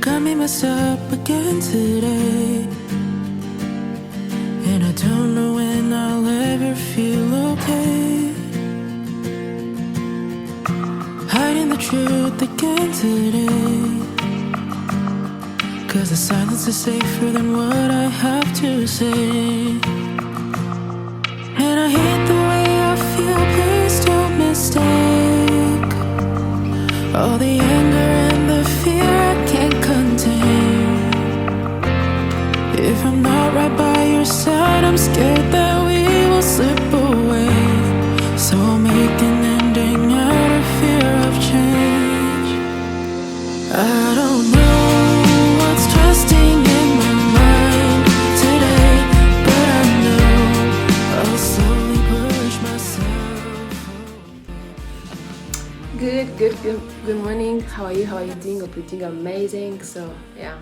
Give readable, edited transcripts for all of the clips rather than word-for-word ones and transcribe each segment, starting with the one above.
Got me messed up again today, and I don't know when I'll ever feel okay. Hiding the truth again today, 'cause the silence is safer than what I have to say. And I hate the way I feel, please don't mistake all the anger and the fear I can't contain. If I'm not right by your side, I'm scared that we will slip away. So I'll make an ending out of fear of change. I don't know what's trusting in my mind today, but I know I'll slowly push myself. Good morning. How are you doing? Hope you're doing amazing. So yeah,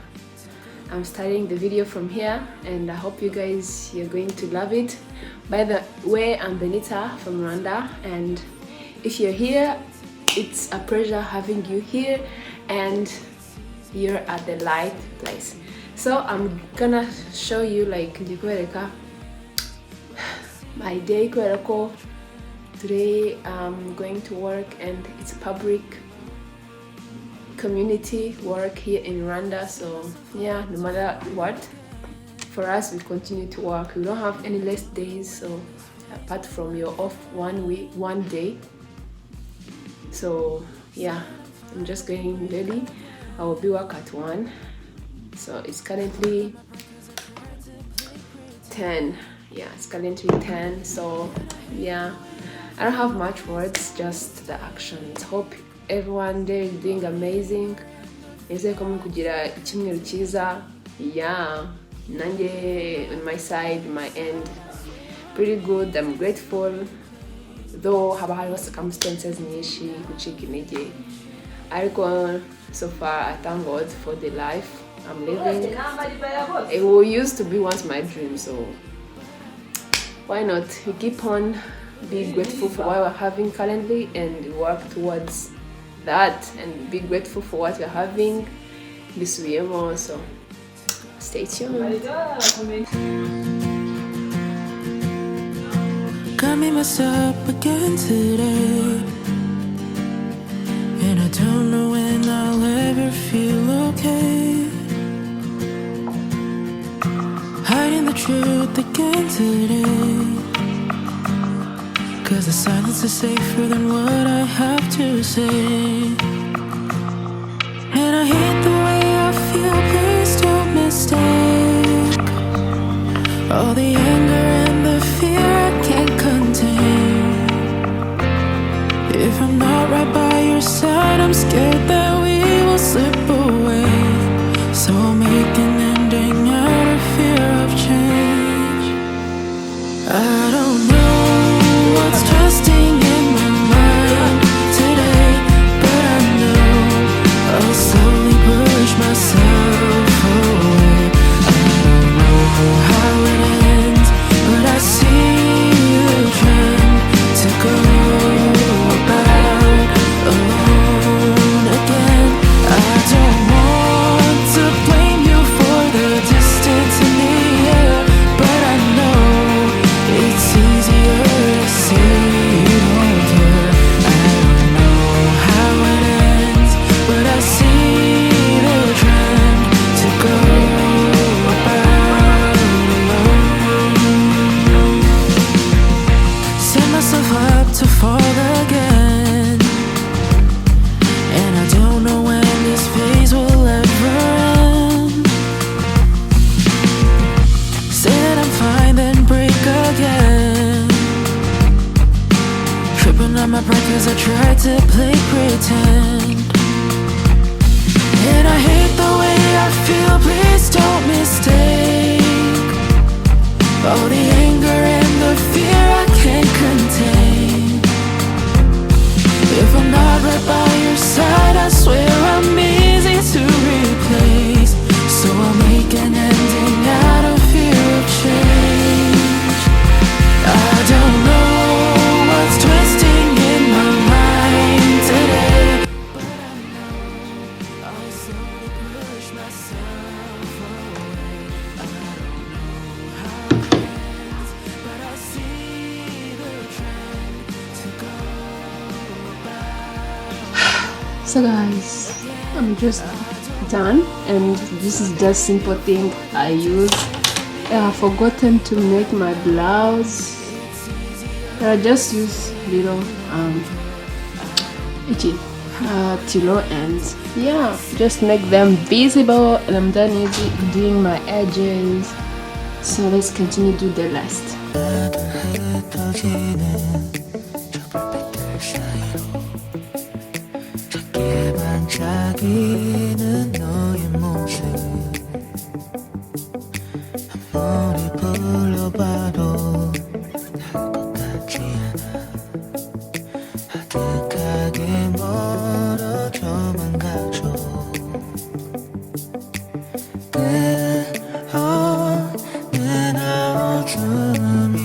I'm starting the video from here, and I hope you're going to love it. By the way, I'm Benitha from Rwanda, and if you're here, it's a pleasure having you here, and you're at the right place. So I'm gonna show you my day. Today I'm going to work, and it's public community work here in Rwanda. So yeah, no matter what, for us we continue to work. We don't have any less days, so apart from your off one day. So yeah, I'm just getting ready. I will be work at 1. So it's currently 10. Yeah, it's currently 10. So yeah, I don't have much words, just the actions. Hope everyone there is doing amazing. Nizeye ko muri kugira icyumweru cyiza. Yeah, nanjye on my side, my end, pretty good. I'm grateful, though haba hariho circumstances nyinshi gucika intege, ariko so far I thank God for the life I'm living. It used to be once my dream, so why not? We keep on be grateful for what we're having currently and work towards that, and be grateful for what we're having. Bisubiyemo, so stay tuned. Got me messed up again today, and I don't know when I'll ever feel okay. Hiding the truth again today, 'cause the silence is safer than what I have to say. And I hate the way I feel, please don't mistake all the anger and the fear I can't contain. If I'm not right by your side, I'm scared that we will slip away. So I'll make an ending out of fear of change. I don't know what's trusting in my mind today, but I know I'll slowly push myself away. I don't know how it ends, but I see the trend to go about alone again. I don't want to blame you for the distance in the air, but I know it's easier to say you don't care. I don't know how it ends, but I see the trend to go about alone. Set myself up to fall again, and I don't know when this phase will So guys, I'm just done, and this is just simple thing I use. I've forgotten to make my blouse. I just use little tilo, and yeah, just make them visible, and I'm done doing my edges. So let's continue to do the rest. 반짝이는 너의 모습 아무리 불러봐도 할 것 같지 않아 아득하게 멀어져만 가죠 끝없는 어둠이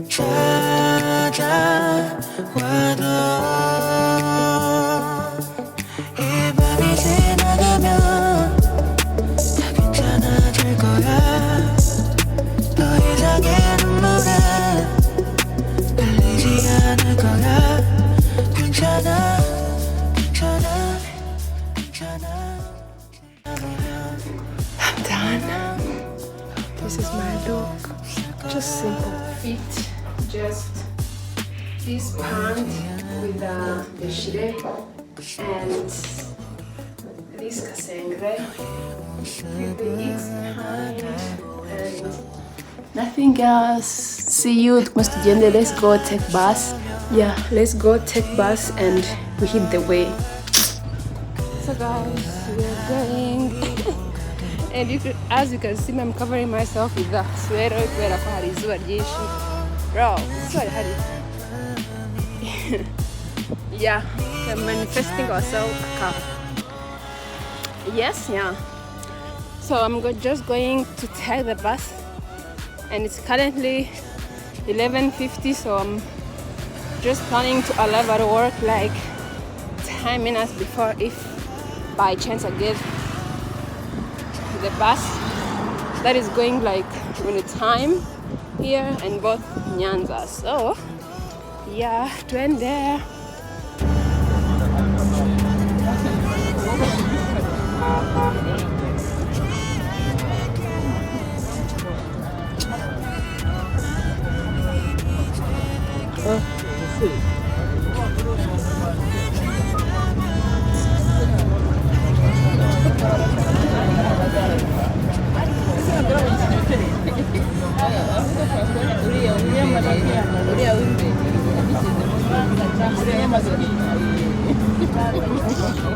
찾아와도 I'm done. This is my look. Just simple fit. Just this pant with the shire and this kasengre with the X behind and nothing else. See you. Let's go take bus. Yeah, let's go take bus and we hit the way. So guys, we're going. And as you can see, I'm covering myself with the sweater. Bro, sorry, yeah, we're manifesting ourselves. Yes, yeah. So I'm just going to take the bus, and it's currently 11:50. So I'm just planning to arrive at work like 10 minutes before, if by chance I get the bus that is going like when the time here and both Nyanza. So yeah, to end there.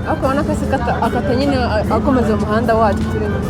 Akabona kasi akata nyine akomeza umuhanda wacu turimo.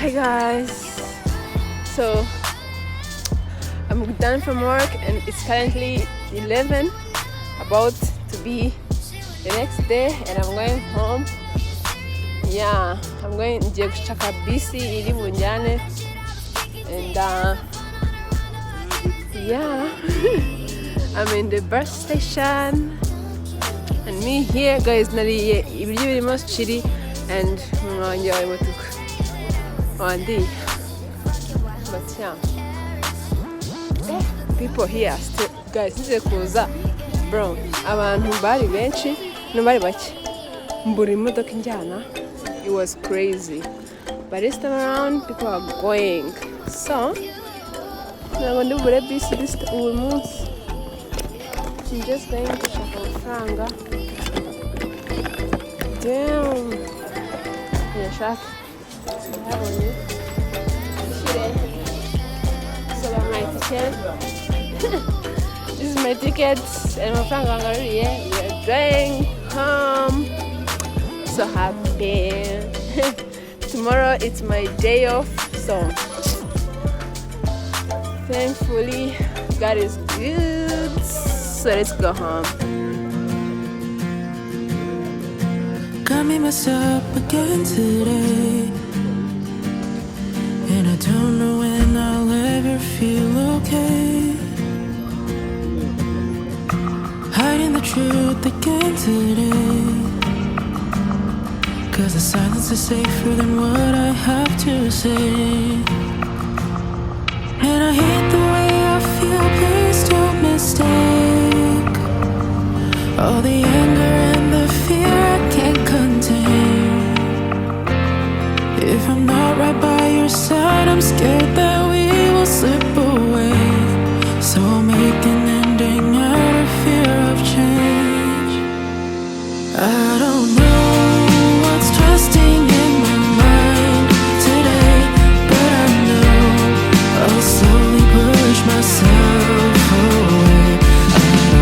Hi guys, so I'm done from work and it's currently 11, about to be the next day and I'm going home. Yeah, I'm going ngiye gushaka bisi iri bunjyane and yeah. I'm in the bus station and me here guys nariye ibiryo birimo chili and mwanjye wa motuka wandi but yeah people here still guys nze kuza bro abantu bari benshi n'abari bake mbura imodoka injyana. It was crazy but this time around people are going so ntabwo ndi bure bisi uyu munsi. I'm just going to shaka amafaranga. Damn yashaka ndabonye shire so my ticket. This is my ticket and amafaranga ngaruriye. We are going home. So happy. Tomorrow it's my day off, so thankfully God is good. So let's go home. Got me messed up again today, and I don't know when I'll ever feel okay. Hiding the truth again today, 'cause the silence is safer than what I have to say. And I hate the way I feel, please don't mistake all the anger and the fear I can't contain. If I'm not right by your side, I'm scared